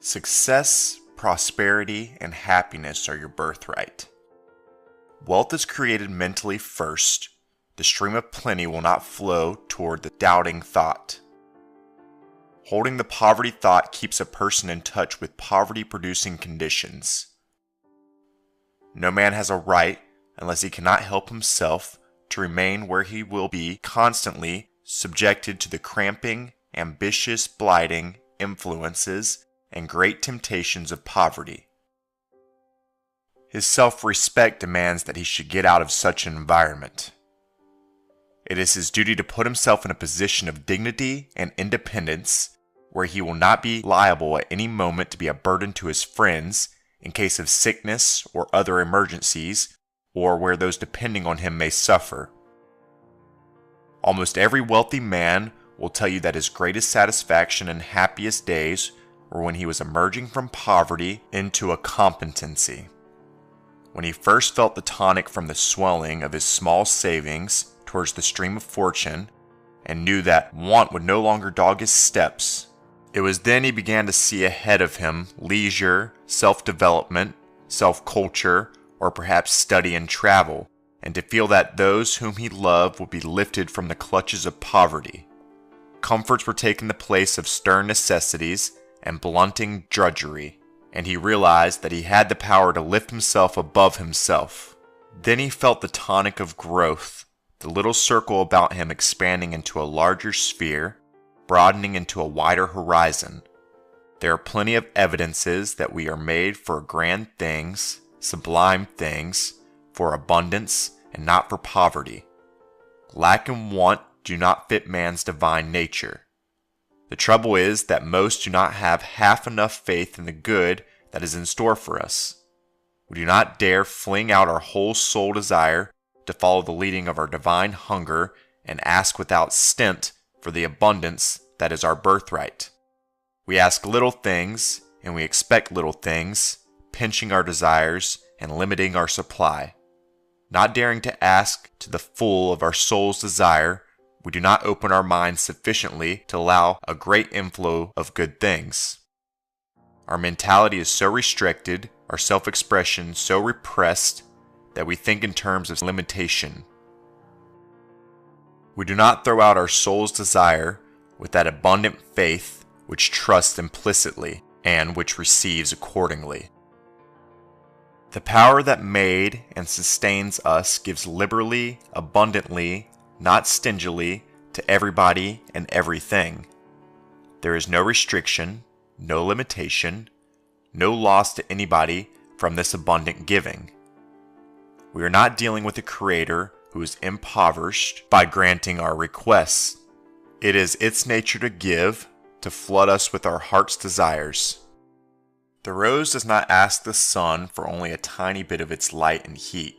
Success, prosperity, and happiness are your birthright. Wealth is created mentally first. The stream of plenty will not flow toward the doubting thought. Holding the poverty thought keeps a person in touch with poverty-producing conditions. No man has a right, unless he cannot help himself, to remain where he will be constantly subjected to the cramping, ambitious, blighting influences and great temptations of poverty. His self-respect demands that he should get out of such an environment. It is his duty to put himself in a position of dignity and independence where he will not be liable at any moment to be a burden to his friends in case of sickness or other emergencies, or where those depending on him may suffer. Almost every wealthy man will tell you that his greatest satisfaction and happiest days were when he was emerging from poverty into a competency. When he first felt the tonic from the swelling of his small savings towards the stream of fortune, and knew that want would no longer dog his steps, it was then he began to see ahead of him leisure, self-development, self-culture, or perhaps study and travel, and to feel that those whom he loved would be lifted from the clutches of poverty. Comforts were taking the place of stern necessities and blunting drudgery, and he realized that he had the power to lift himself above himself. Then he felt the tonic of growth, the little circle about him expanding into a larger sphere, broadening into a wider horizon. There are plenty of evidences that we are made for grand things, sublime things, for abundance, and not for poverty. Lack and want do not fit man's divine nature. The trouble is that most do not have half enough faith in the good that is in store for us. We do not dare fling out our whole soul desire to follow the leading of our divine hunger and ask without stint for the abundance that is our birthright. We ask little things and we expect little things, pinching our desires and limiting our supply. Not daring to ask to the full of our soul's desire, we do not open our minds sufficiently to allow a great inflow of good things. Our mentality is so restricted, our self-expression so repressed, that we think in terms of limitation. We do not throw out our soul's desire with that abundant faith which trusts implicitly and which receives accordingly. The power that made and sustains us gives liberally, abundantly, not stingily, to everybody and everything. There is no restriction, no limitation, no loss to anybody from this abundant giving. We are not dealing with a creator who is impoverished by granting our requests. It is its nature to give, to flood us with our heart's desires. The rose does not ask the sun for only a tiny bit of its light and heat,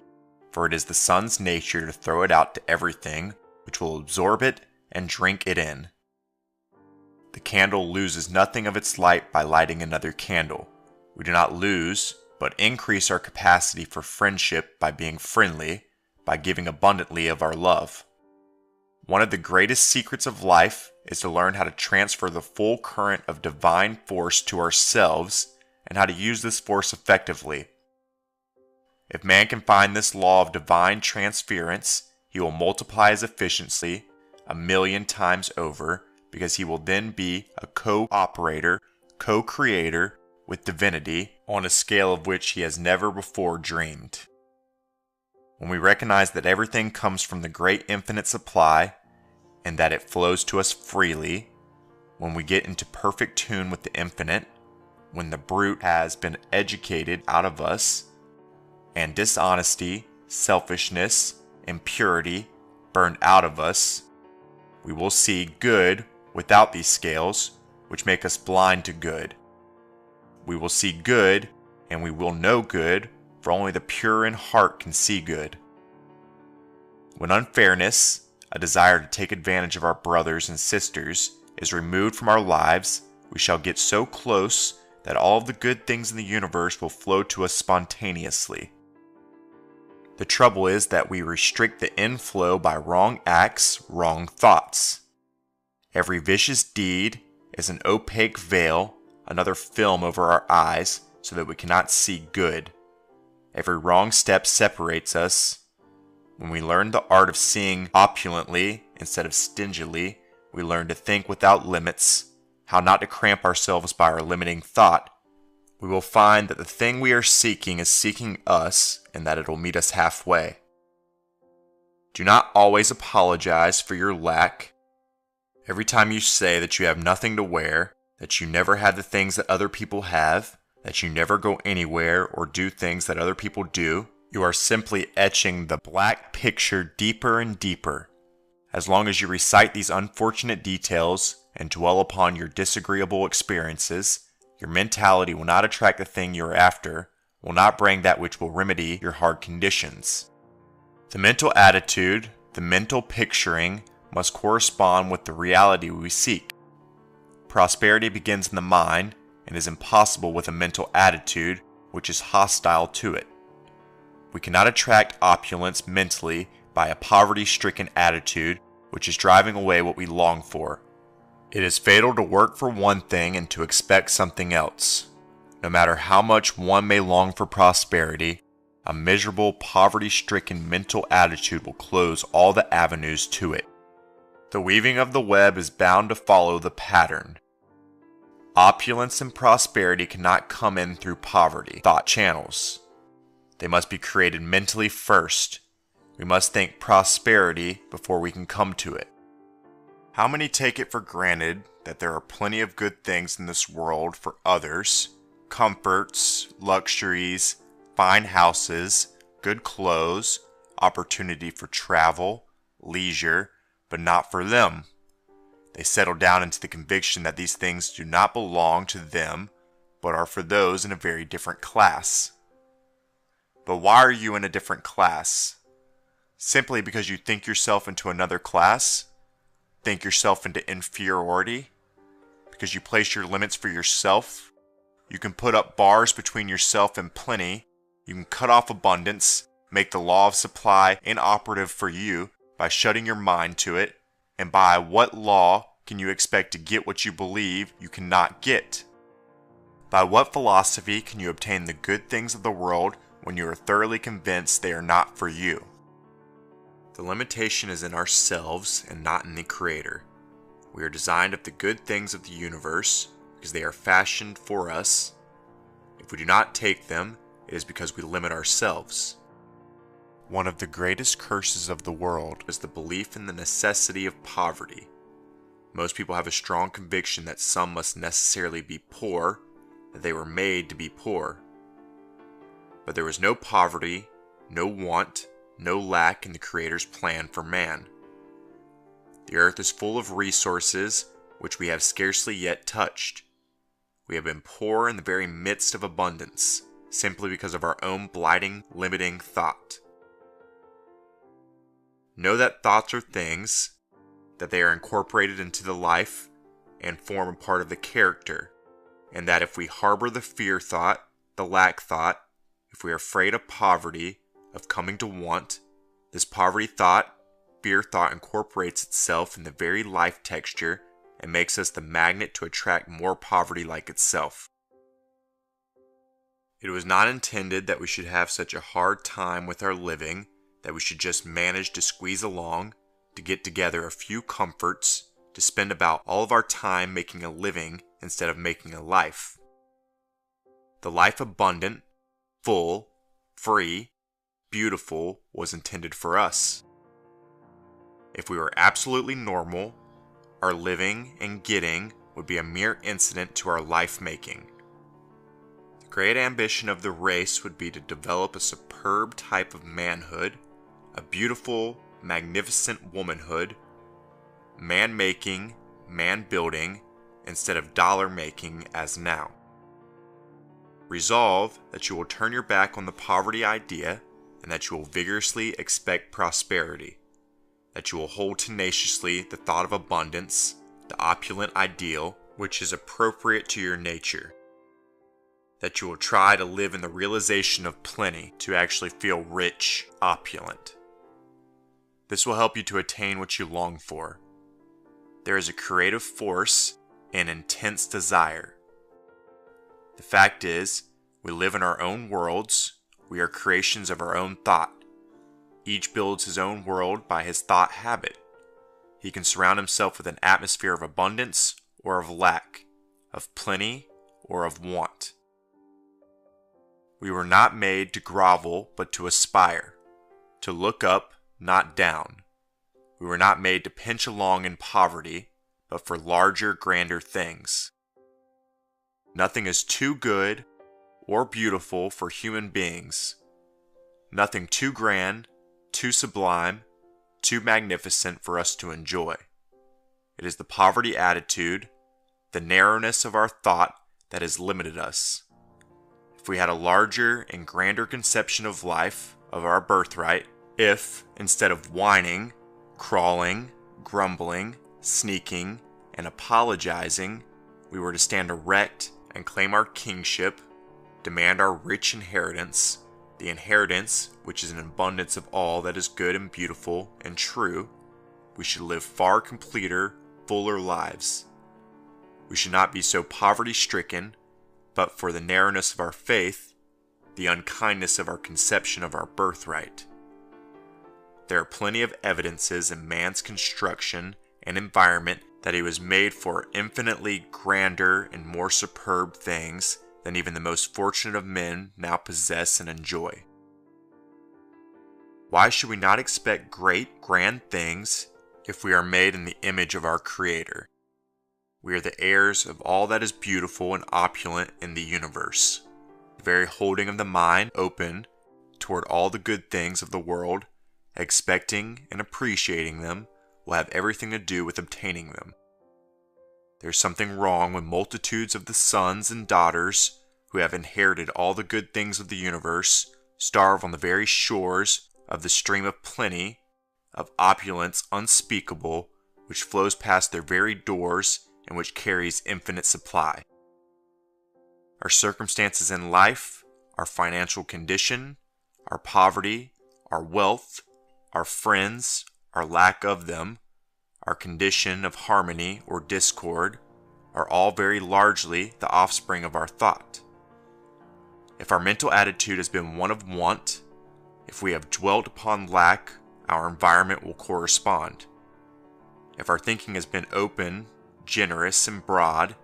for it is the sun's nature to throw it out to everything which will absorb it and drink it in. The candle loses nothing of its light by lighting another candle. We do not lose, but increase our capacity for friendship by being friendly, by giving abundantly of our love. One of the greatest secrets of life is to learn how to transfer the full current of divine force to ourselves and how to use this force effectively. If man can find this law of divine transference, he will multiply his efficiency 1,000,000 times over, because he will then be a co-operator, co-creator with divinity on a scale of which he has never before dreamed. When we recognize that everything comes from the great infinite supply and that it flows to us freely, when we get into perfect tune with the infinite, when the brute has been educated out of us, and dishonesty, selfishness, impurity burned out of us, we will see good without these scales, which make us blind to good. We will see good, and we will know good, for only the pure in heart can see good. When unfairness, a desire to take advantage of our brothers and sisters, is removed from our lives, we shall get so close that all of the good things in the universe will flow to us spontaneously. The trouble is that we restrict the inflow by wrong acts, wrong thoughts. Every vicious deed is an opaque veil another film over our eyes so that we cannot see good. Every wrong step separates us. When we learn the art of seeing opulently instead of stingily, we learn to think without limits, how not to cramp ourselves by our limiting thought. We will find that the thing we are seeking is seeking us and that it will meet us halfway. Do not always apologize for your lack. Every time you say that you have nothing to wear, that you never have the things that other people have, that you never go anywhere or do things that other people do, you are simply etching the black picture deeper and deeper. As long as you recite these unfortunate details and dwell upon your disagreeable experiences, your mentality will not attract the thing you are after, will not bring that which will remedy your hard conditions. The mental attitude, the mental picturing, must correspond with the reality we seek. Prosperity begins in the mind and is impossible with a mental attitude which is hostile to it. We cannot attract opulence mentally by a poverty-stricken attitude which is driving away what we long for. It is fatal to work for one thing and to expect something else. No matter how much one may long for prosperity, a miserable, poverty-stricken mental attitude will close all the avenues to it. The weaving of the web is bound to follow the pattern. Opulence and prosperity cannot come in through poverty thought channels. They must be created mentally first. We must think prosperity before we can come to it. How many take it for granted that there are plenty of good things in this world for others? Comforts, luxuries, fine houses, good clothes, opportunity for travel, leisure, but not for them. They settle down into the conviction that these things do not belong to them, but are for those in a very different class. But why are you in a different class? Simply because you think yourself into another class? Think yourself into inferiority? Because you place your limits for yourself? You can put up bars between yourself and plenty. You can cut off abundance, make the law of supply inoperative for you by shutting your mind to it. And by what law can you expect to get what you believe you cannot get? By what philosophy can you obtain the good things of the world when you are thoroughly convinced they are not for you? The limitation is in ourselves and not in the Creator. We are designed of the good things of the universe because they are fashioned for us. If we do not take them, it is because we limit ourselves. One of the greatest curses of the world is the belief in the necessity of poverty. Most people have a strong conviction that some must necessarily be poor, that they were made to be poor. But there was no poverty, no want, no lack in the Creator's plan for man. The earth is full of resources which we have scarcely yet touched. We have been poor in the very midst of abundance, simply because of our own blighting, limiting thought. Know that thoughts are things, that they are incorporated into the life and form a part of the character, and that if we harbor the fear thought, the lack thought, if we are afraid of poverty, of coming to want, this poverty thought, fear thought incorporates itself in the very life texture and makes us the magnet to attract more poverty like itself. It was not intended that we should have such a hard time with our living, that we should just manage to squeeze along, to get together a few comforts, to spend about all of our time making a living instead of making a life. The life abundant, full, free, beautiful was intended for us. If we were absolutely normal, our living and getting would be a mere incident to our life making. The great ambition of the race would be to develop a superb type of manhood, a beautiful, magnificent womanhood, man-making, man-building, instead of dollar-making as now. Resolve that you will turn your back on the poverty idea and that you will vigorously expect prosperity, that you will hold tenaciously the thought of abundance, the opulent ideal, which is appropriate to your nature, that you will try to live in the realization of plenty to actually feel rich, opulent. This will help you to attain what you long for. There is a creative force and intense desire. The fact is, we live in our own worlds. We are creations of our own thought. Each builds his own world by his thought habit. He can surround himself with an atmosphere of abundance or of lack, of plenty or of want. We were not made to grovel but to aspire, to look up, not down. We were not made to pinch along in poverty, but for larger, grander things. Nothing is too good or beautiful for human beings. Nothing too grand, too sublime, too magnificent for us to enjoy. It is the poverty attitude, the narrowness of our thought that has limited us. If we had a larger and grander conception of life, of our birthright, if, instead of whining, crawling, grumbling, sneaking, and apologizing, we were to stand erect and claim our kingship, demand our rich inheritance, the inheritance which is an abundance of all that is good and beautiful and true, we should live far completer, fuller lives. We should not be so poverty-stricken, but for the narrowness of our faith, the unkindness of our conception of our birthright. There are plenty of evidences in man's construction and environment that he was made for infinitely grander and more superb things than even the most fortunate of men now possess and enjoy. Why should we not expect great, grand things if we are made in the image of our Creator? We are the heirs of all that is beautiful and opulent in the universe. The very holding of the mind open toward all the good things of the world, expecting and appreciating them, will have everything to do with obtaining them. There is something wrong when multitudes of the sons and daughters who have inherited all the good things of the universe starve on the very shores of the stream of plenty, of opulence unspeakable, which flows past their very doors and which carries infinite supply. Our circumstances in life, our financial condition, our poverty, our wealth, our friends, our lack of them, our condition of harmony or discord, are all very largely the offspring of our thought. If our mental attitude has been one of want, if we have dwelt upon lack, our environment will correspond. If our thinking has been open, generous, and broad,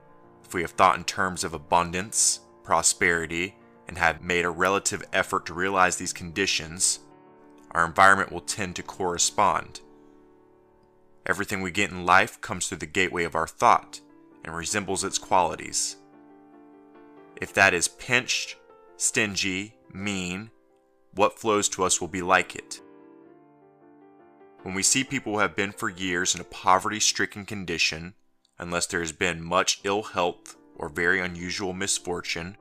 if we have thought in terms of abundance, prosperity, and have made a relative effort to realize these conditions, our environment will tend to correspond. Everything we get in life comes through the gateway of our thought and resembles its qualities. If that is pinched, stingy, mean, what flows to us will be like it. When we see people who have been for years in a poverty-stricken condition, unless there has been much ill health or very unusual misfortune,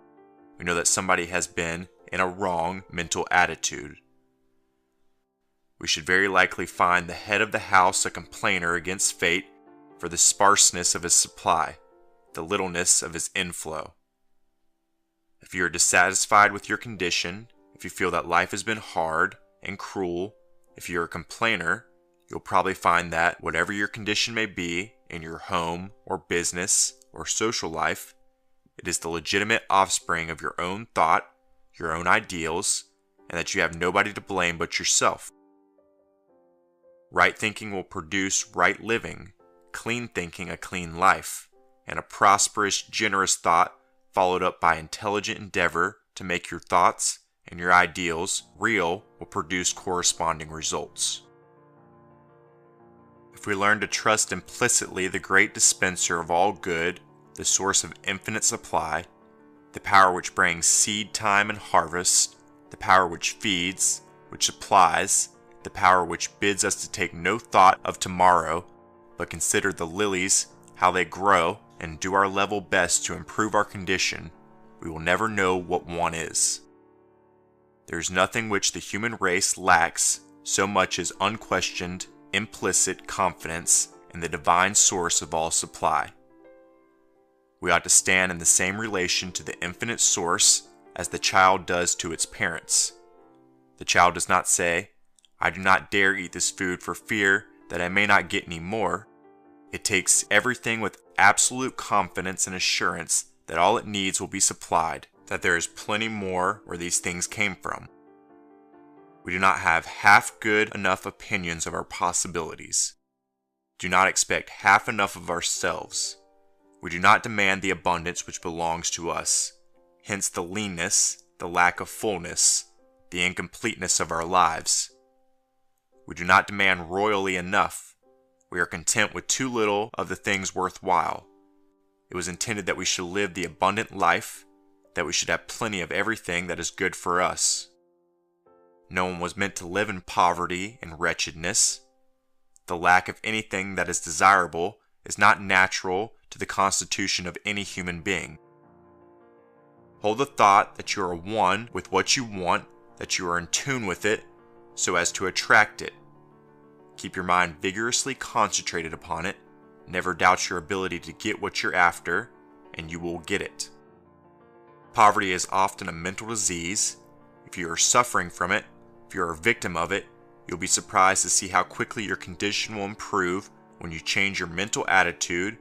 we know that somebody has been in a wrong mental attitude. We should very likely find the head of the house a complainer against fate for the sparseness of his supply, the littleness of his inflow. If you are dissatisfied with your condition, if you feel that life has been hard and cruel, if you're a complainer, you'll probably find that whatever your condition may be in your home or business or social life, it is the legitimate offspring of your own thought, your own ideals, and that you have nobody to blame but yourself. Right thinking will produce right living, clean thinking a clean life, and a prosperous, generous thought followed up by intelligent endeavor to make your thoughts and your ideals real will produce corresponding results. If we learn to trust implicitly the great dispenser of all good, the source of infinite supply, the power which brings seed time and harvest, the power which feeds, which supplies, the power which bids us to take no thought of tomorrow, but consider the lilies, how they grow, and do our level best to improve our condition, we will never know what want is. There is nothing which the human race lacks so much as unquestioned, implicit confidence in the divine source of all supply. We ought to stand in the same relation to the infinite source as the child does to its parents. The child does not say, "I do not dare eat this food for fear that I may not get any more." It takes everything with absolute confidence and assurance that all it needs will be supplied, that there is plenty more where these things came from. We do not have half good enough opinions of our possibilities. Do not expect half enough of ourselves. We do not demand the abundance which belongs to us, hence the leanness, the lack of fullness, the incompleteness of our lives. We do not demand royally enough. We are content with too little of the things worthwhile. It was intended that we should live the abundant life, that we should have plenty of everything that is good for us. No one was meant to live in poverty and wretchedness. The lack of anything that is desirable is not natural to the constitution of any human being. Hold the thought that you are one with what you want, that you are in tune with it, so as to attract it. Keep your mind vigorously concentrated upon it. Never doubt your ability to get what you're after, and you will get it. Poverty is often a mental disease. If you are suffering from it, if you are a victim of it, you'll be surprised to see how quickly your condition will improve when you change your mental attitude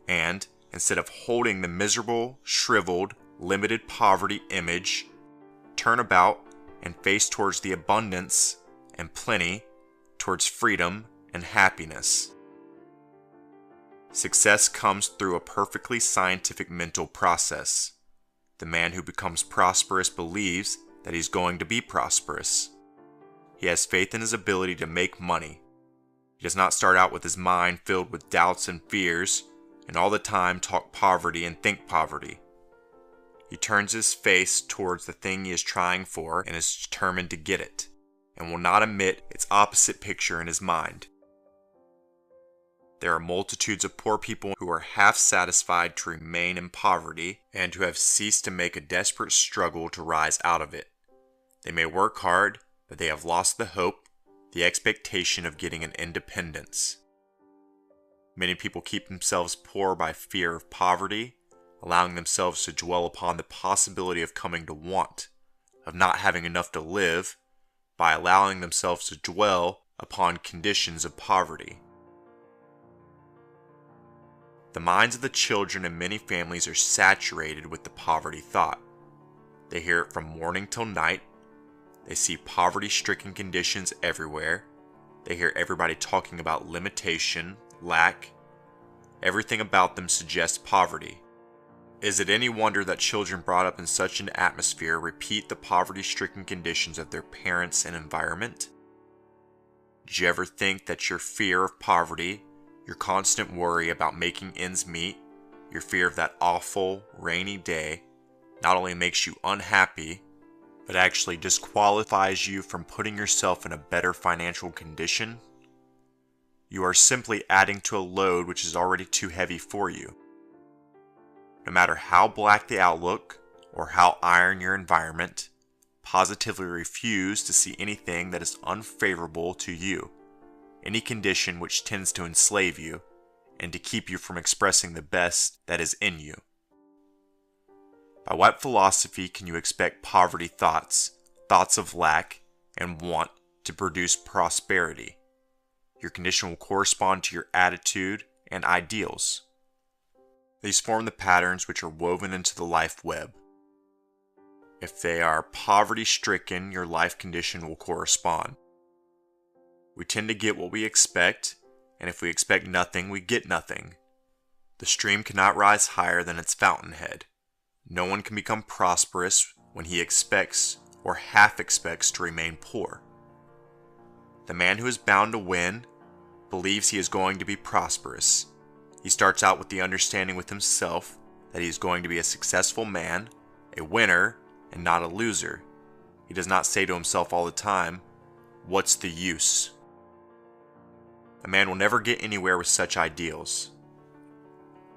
and, instead of holding the miserable, shriveled, limited poverty image, turn about and face towards the abundance and plenty, towards freedom and happiness. Success comes through a perfectly scientific mental process. The man who becomes prosperous believes that he's going to be prosperous. He has faith in his ability to make money. He does not start out with his mind filled with doubts and fears, and all the time talk poverty and think poverty. He turns his face towards the thing he is trying for and is determined to get it, and will not admit its opposite picture in his mind. There are multitudes of poor people who are half satisfied to remain in poverty and who have ceased to make a desperate struggle to rise out of it. They may work hard, but they have lost the hope, the expectation of getting an independence. Many people keep themselves poor by fear of poverty, allowing themselves to dwell upon the possibility of coming to want, of not having enough to live, by allowing themselves to dwell upon conditions of poverty. The minds of the children in many families are saturated with the poverty thought. They hear it from morning till night. They see poverty-stricken conditions everywhere. They hear everybody talking about limitation, lack. Everything about them suggests poverty. Is it any wonder that children brought up in such an atmosphere repeat the poverty-stricken conditions of their parents and environment? Did you ever think that your fear of poverty, your constant worry about making ends meet, your fear of that awful, rainy day, not only makes you unhappy, but actually disqualifies you from putting yourself in a better financial condition? You are simply adding to a load which is already too heavy for you. No matter how black the outlook or how iron your environment, positively refuse to see anything that is unfavorable to you, any condition which tends to enslave you and to keep you from expressing the best that is in you. By what philosophy can you expect poverty thoughts, thoughts of lack and want to produce prosperity? Your condition will correspond to your attitude and ideals. These form the patterns which are woven into the life web. If they are poverty-stricken, your life condition will correspond. We tend to get what we expect, and if we expect nothing, we get nothing. The stream cannot rise higher than its fountainhead. No one can become prosperous when he expects or half expects to remain poor. The man who is bound to win believes he is going to be prosperous. He starts out with the understanding with himself that he is going to be a successful man, a winner, and not a loser. He does not say to himself all the time, "What's the use?" A man will never get anywhere with such ideals.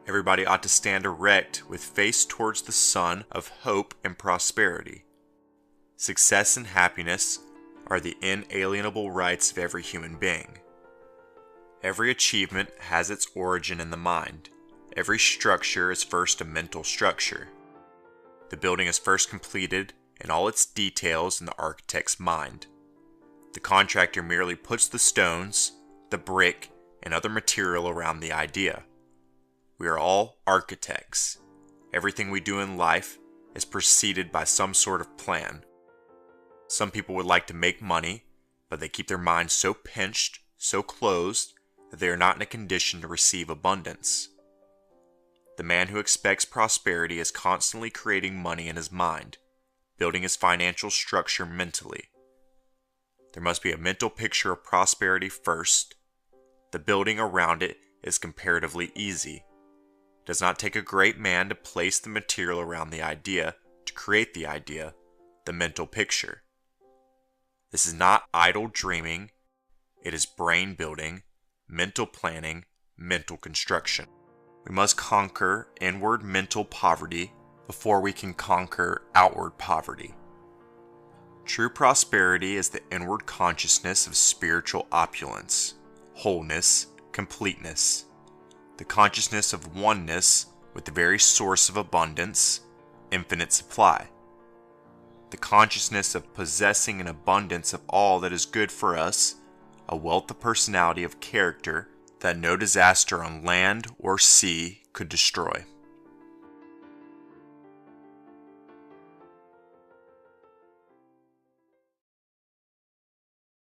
Everybody ought to stand erect with face towards the sun of hope and prosperity. Success and happiness are the inalienable rights of every human being. Every achievement has its origin in the mind. Every structure is first a mental structure. The building is first completed in all its details in the architect's mind. The contractor merely puts the stones, the brick, and other material around the idea. We are all architects. Everything we do in life is preceded by some sort of plan. Some people would like to make money, but they keep their minds so pinched, so closed, that they are not in a condition to receive abundance. The man who expects prosperity is constantly creating money in his mind, building his financial structure mentally. There must be a mental picture of prosperity first. The building around it is comparatively easy. It does not take a great man to place the material around the idea, to create the idea, the mental picture. This is not idle dreaming, it is brain building, mental planning, mental construction. We must conquer inward mental poverty before we can conquer outward poverty. True prosperity is the inward consciousness of spiritual opulence, wholeness, completeness, the consciousness of oneness with the very source of abundance, infinite supply, the consciousness of possessing an abundance of all that is good for us, a wealth of personality of character that no disaster on land or sea could destroy.